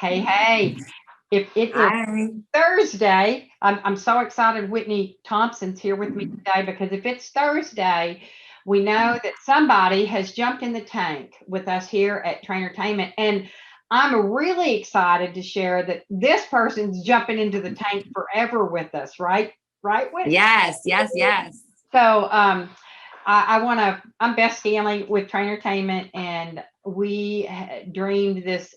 Hey, hey. If it is Hi. Thursday, I'm so excited Whitney Thompson's here with me today because if it's Thursday, we know that somebody has jumped in the tank with us here at TrainerTainment. And I'm really excited to share that this person's jumping into the tank forever with us, right? Right, Whitney? Yes, yes, yes. So I'm Beth Stanley with TrainerTainment, and we dreamed this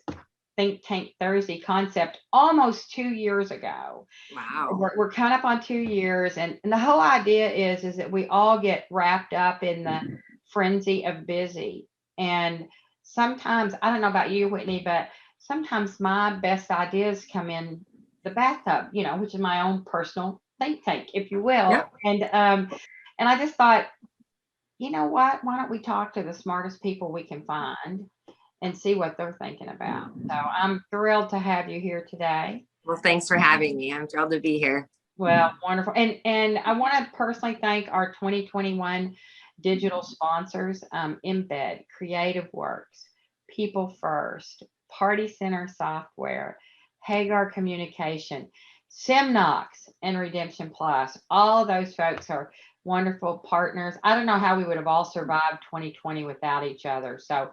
Think Tank Thursday concept almost 2 years ago. Wow. We're coming up on 2 years, and the whole idea is that we all get wrapped up in the frenzy of busy. And sometimes, I don't know about you, Whitney, but sometimes my best ideas come in the bathtub, which is my own personal think tank, if you will. Yep. And I just thought, you know what? Why don't we talk to the smartest people we can find and see what they're thinking about? So I'm thrilled to have you here today. Well, thanks for having me. I'm thrilled to be here. Well, wonderful. And I want to personally thank our 2021 digital sponsors, Embed, Creative Works, People First, Party Center Software, Hagar Communication, Simnox, and Redemption Plus. All of those folks are wonderful partners. I don't know how we would have all survived 2020 without each other. So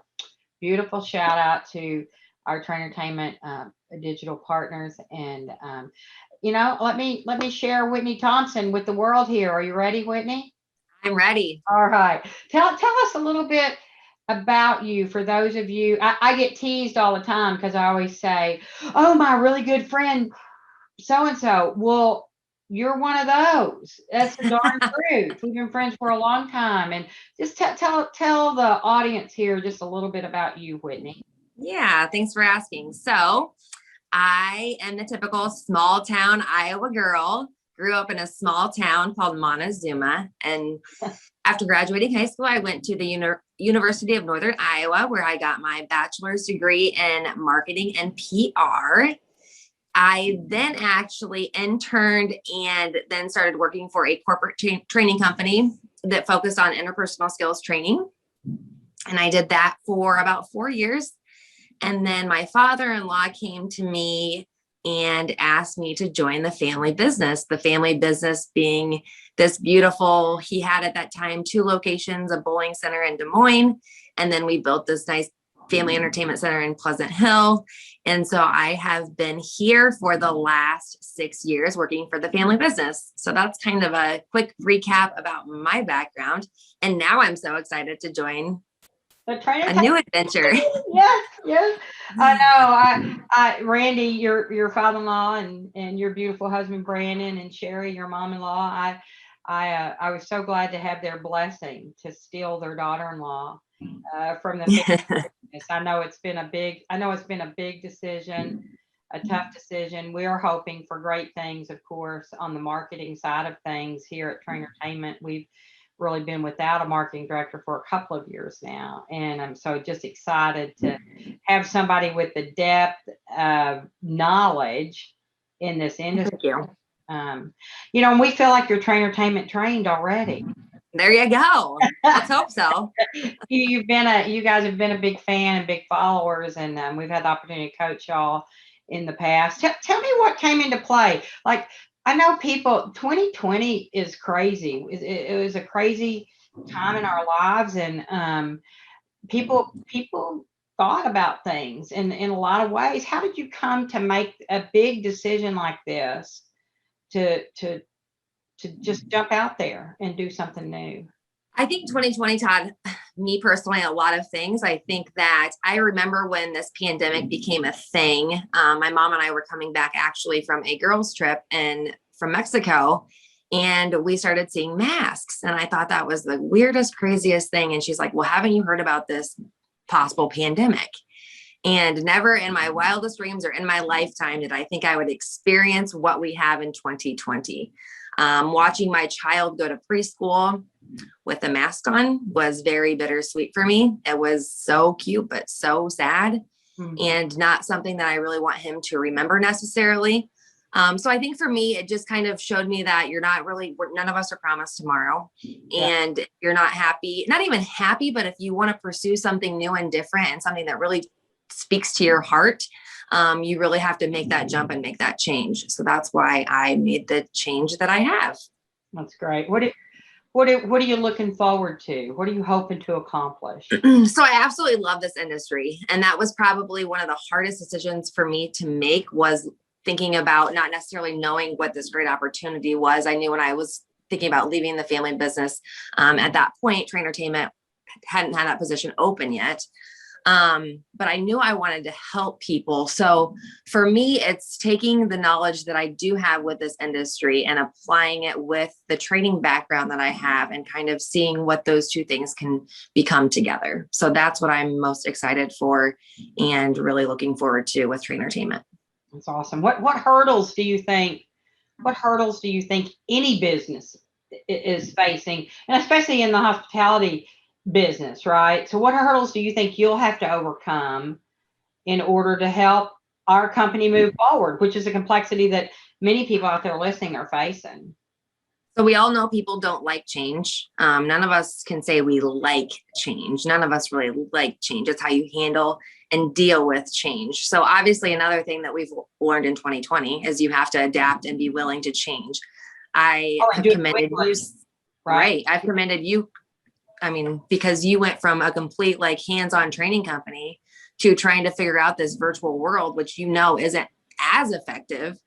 beautiful shout out to our TrainerTainment digital partners. And let me share Whitney Thompson with the world here. Are you ready, Whitney? I'm ready. All right. Tell us a little bit about you. For those of you, I get teased all the time because I always say, "Oh, my really good friend, so and so." Well, you're one of those. That's the darn truth. We've been friends for a long time, and just tell the audience here just a little bit about you, Whitney. Yeah, thanks for asking. So, I am the typical small town Iowa girl. Grew up in a small town called Montezuma. And after graduating high school, I went to the University of Northern Iowa, where I got my bachelor's degree in marketing and PR. I then actually interned and then started working for a corporate training company that focused on interpersonal skills training. And I did that for about 4 years. And then my father-in-law came to me and asked me to join the family business being this beautiful, he had at that time 2 locations, a bowling center in Des Moines. And then we built this nice family entertainment center in Pleasant Hill. And so I have been here for the last 6 years working for the family business. So that's kind of a quick recap about my background. And now I'm so excited to join The trainer. a new adventure. Yes, yes. I know. Randy, your father-in-law, and your beautiful husband Brandon, and Sherry, your mom-in-law. I was so glad to have their blessing to steal their daughter-in-law from the business. I know it's been a big decision, a tough decision. We're hoping for great things, of course, on the marketing side of things here at TrainerTainment. We've really been without a marketing director for a couple of years now. And I'm so just excited to have somebody with the depth of knowledge in this industry. Thank you. And we feel like you're TrainerTainment trained already. There you go. Let's hope so. You guys have been a big fan and big followers, and we've had the opportunity to coach y'all in the past. Tell me what came into play. Like, I know 2020 is crazy. It was a crazy time in our lives, and people thought about things in a lot of ways. How did you come to make a big decision like this to just jump out there and do something new? I think 2020 taught me personally a lot of things. I think that I remember when this pandemic became a thing. My mom and I were coming back actually from a girls' trip from Mexico, and we started seeing masks. And I thought that was the weirdest, craziest thing. And she's like, "Well, haven't you heard about this possible pandemic?" And never in my wildest dreams or in my lifetime did I think I would experience what we have in 2020. Watching my child go to preschool with a mask on was very bittersweet for me. It was so cute, but so sad, and not something that I really want him to remember necessarily. So I think for me, it just kind of showed me that none of us are promised tomorrow, and you're not even happy, but if you want to pursue something new and different and something that really speaks to your heart, you really have to make that jump and make that change. So that's why I made the change that I have. That's great. What are you looking forward to? What are you hoping to accomplish? So I absolutely love this industry. And that was probably one of the hardest decisions for me to make, was thinking about not necessarily knowing what this great opportunity was. I knew when I was thinking about leaving the family business, at that point, TrainerTainment hadn't had that position open yet. But I knew I wanted to help people. So for me, it's taking the knowledge that I do have with this industry and applying it with the training background that I have, and kind of seeing what those two things can become together. So that's what I'm most excited for and really looking forward to with TrainerTainment. That's awesome. What hurdles do you think any business is facing, and especially in the hospitality business, right? So what hurdles do you think you'll have to overcome in order to help our company move forward, which is a complexity that many people out there listening are facing? So we all know people don't like change. None of us can say we like change. None of us really like change. It's how you handle and deal with change. So obviously another thing that we've learned in 2020 is you have to adapt and be willing to change. I have commended you, right? I've commended you. I mean, because you went from a complete like hands-on training company to trying to figure out this virtual world, which isn't as effective.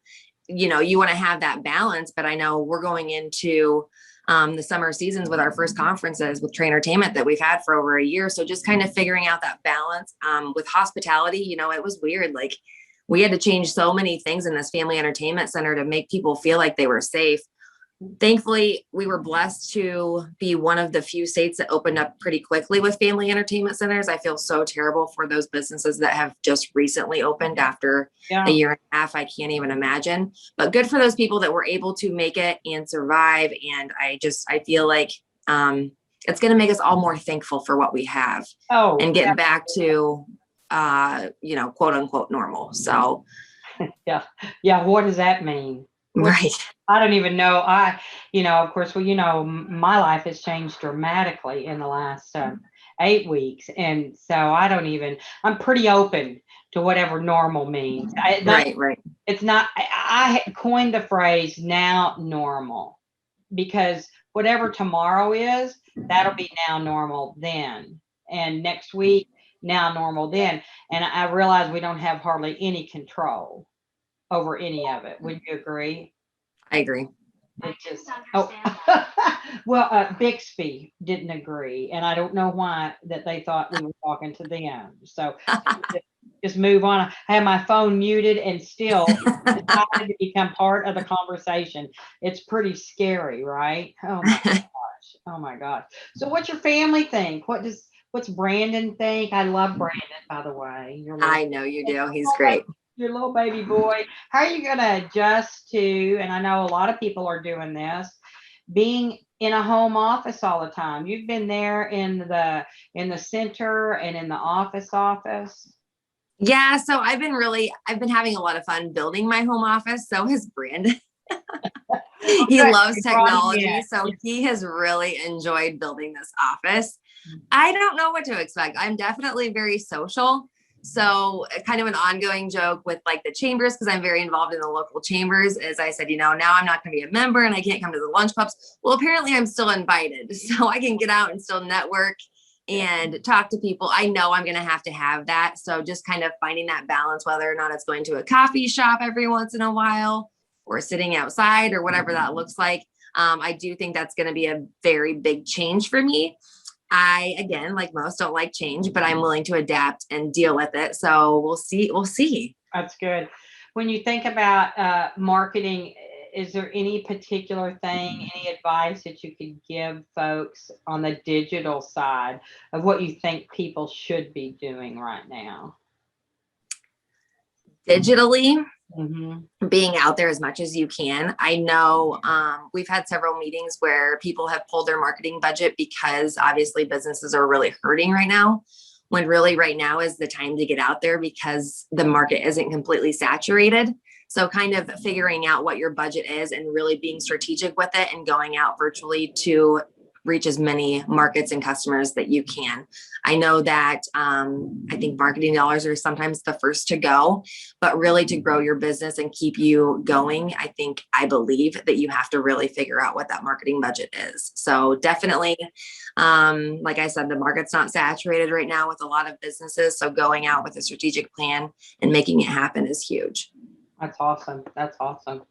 You want to have that balance, but I know we're going into the summer seasons with our first conferences with TrainerTainment that we've had for over a year. So just kind of figuring out that balance with hospitality, it was weird. Like, we had to change so many things in this family entertainment center to make people feel like they were safe. Thankfully, we were blessed to be one of the few states that opened up pretty quickly with family entertainment centers. I feel so terrible for those businesses that have just recently opened after a year and a half. I can't even imagine, but good for those people that were able to make it and survive. And I feel like it's going to make us all more thankful for what we have and get back to, quote unquote normal. So yeah. What does that mean? Right. I don't even know. Of course, my life has changed dramatically in the last 8 weeks. And so I'm pretty open to whatever normal means. Right. It's not, I coined the phrase now normal, because whatever tomorrow is, that'll be now normal then. And next week, now normal then. And I realize we don't have hardly any control over any of it. Would you agree? I agree. Well, Bixby didn't agree, and I don't know why, that they thought we were talking to them. So just move on. I had my phone muted and still decided to become part of the conversation. It's pretty scary, right? Oh my gosh. Oh my gosh. So what's your family think? What's Brandon think? I love Brandon, by the way. I know you do. He's great. Your little baby boy. How are you going to adjust to, and I know a lot of people are doing this, being in a home office all the time? You've been there in the center and in the office. Yeah. So I've been having a lot of fun building my home office. So has Brandon. He loves technology. So he has really enjoyed building this office. I don't know what to expect. I'm definitely very social. So kind of an ongoing joke with like the chambers, because I'm very involved in the local chambers. As I said, now I'm not going to be a member and I can't come to the lunch clubs. Well, apparently I'm still invited, so I can get out and still network and talk to people. I know I'm going to have that. So just kind of finding that balance, whether or not it's going to a coffee shop every once in a while or sitting outside or whatever that looks like. I do think that's going to be a very big change for me. I, again, like most, don't like change, but I'm willing to adapt and deal with it. So we'll see. That's good. When you think about marketing, is there any particular thing, any advice that you could give folks on the digital side of what you think people should be doing right now? Digitally, being out there as much as you can. I know we've had several meetings where people have pulled their marketing budget because obviously businesses are really hurting right now, when really right now is the time to get out there because the market isn't completely saturated. So kind of figuring out what your budget is and really being strategic with it and going out virtually to reach as many markets and customers that you can. I know that I think marketing dollars are sometimes the first to go, but really to grow your business and keep you going, I believe that you have to really figure out what that marketing budget is. So definitely, like I said, the market's not saturated right now with a lot of businesses. So going out with a strategic plan and making it happen is huge. That's awesome. That's awesome.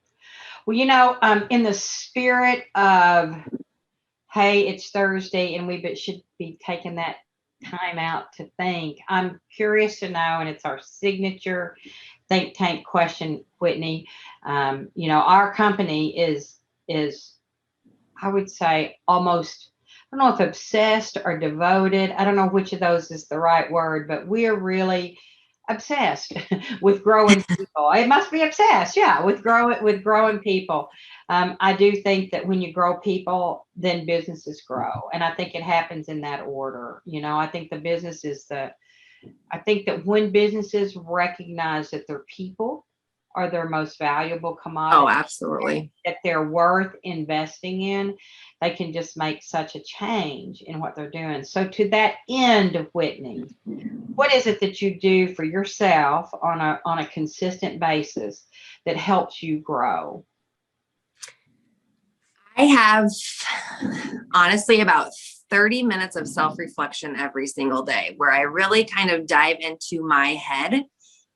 Well, in the spirit of, hey, it's Thursday and we should be taking that time out to think, I'm curious to know, and it's our signature think tank question, Whitney. Our company is, I would say, almost, I don't know if obsessed or devoted. I don't know which of those is the right word, but we are really obsessed with growing people. It must be obsessed, yeah, with growing people. I do think that when you grow people, then businesses grow, and I think it happens in that order. I think the business is I think that when businesses recognize that their people are their most valuable commodity, Oh, absolutely, that they're worth investing in, they can just make such a change in what they're doing. So to that end, Whitney, what is it that you do for yourself on a consistent basis that helps you grow? I have honestly about 30 minutes of self-reflection every single day where I really kind of dive into my head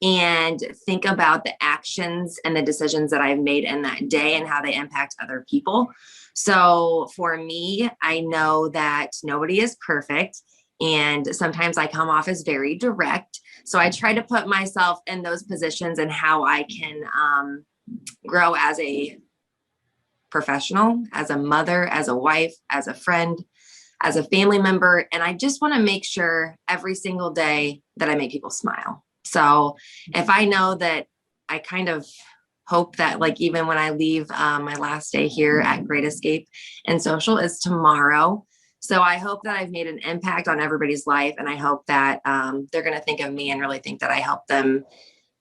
and think about the actions and the decisions that I've made in that day and how they impact other people. So for me, I know that nobody is perfect. And sometimes I come off as very direct. So I try to put myself in those positions and how I can grow as a professional, as a mother, as a wife, as a friend, as a family member. And I just want to make sure every single day that I make people smile. So if I know that, I kind of hope that, like, even when I leave, my last day here at Great Escape and Social is tomorrow. So I hope that I've made an impact on everybody's life. And I hope that they're going to think of me and really think that I helped them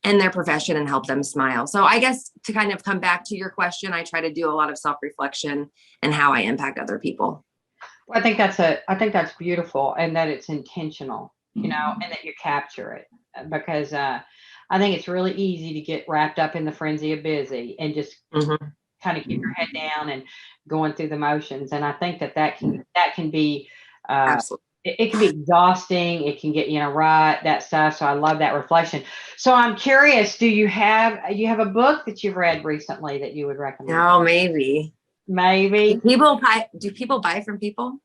in their profession and help them smile. So I guess to kind of come back to your question, I try to do a lot of self-reflection and how I impact other people. Well, I think that's beautiful, and that it's intentional, and that you capture it, because I think it's really easy to get wrapped up in the frenzy of busy and just kind of keep your head down and going through the motions. And I think that can be Absolutely. It can be exhausting. It can get right, that stuff. So I love that reflection. So I'm curious, do you have a book that you've read recently that you would recommend? Oh, maybe. Maybe. Do people buy from people?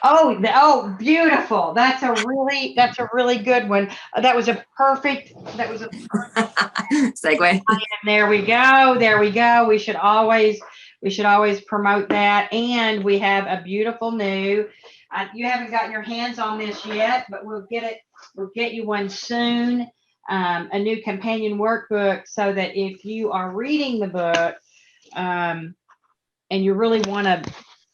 Oh, beautiful. That's a really good one. That was a perfect segue. There we go. We should always promote that. And we have a beautiful new, you haven't gotten your hands on this yet, but we'll get you one soon. A new companion workbook, so that if you are reading the book, and you really want to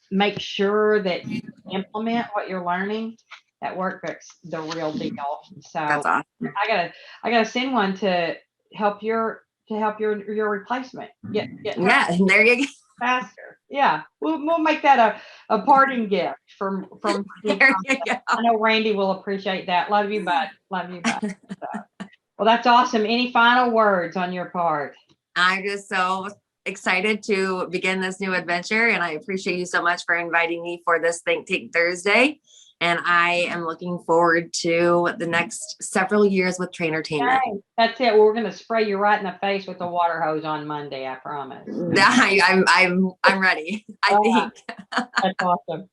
make sure that you implement what you're learning, that workbook's the real deal. So that's awesome. I gotta send one to help your replacement get yeah, there you go. faster. Yeah, we'll make that a parting gift from there you go. I know Randy will appreciate that. Love you, bud. So, well, that's awesome. Any final words on your part? I'm just so excited to begin this new adventure, and I appreciate you so much for inviting me for this Think Tank Thursday. And I am looking forward to the next several years with TrainerTainment. Okay, that's it. We're going to spray you right in the face with a water hose on Monday, I promise. I'm ready. I think. That's awesome.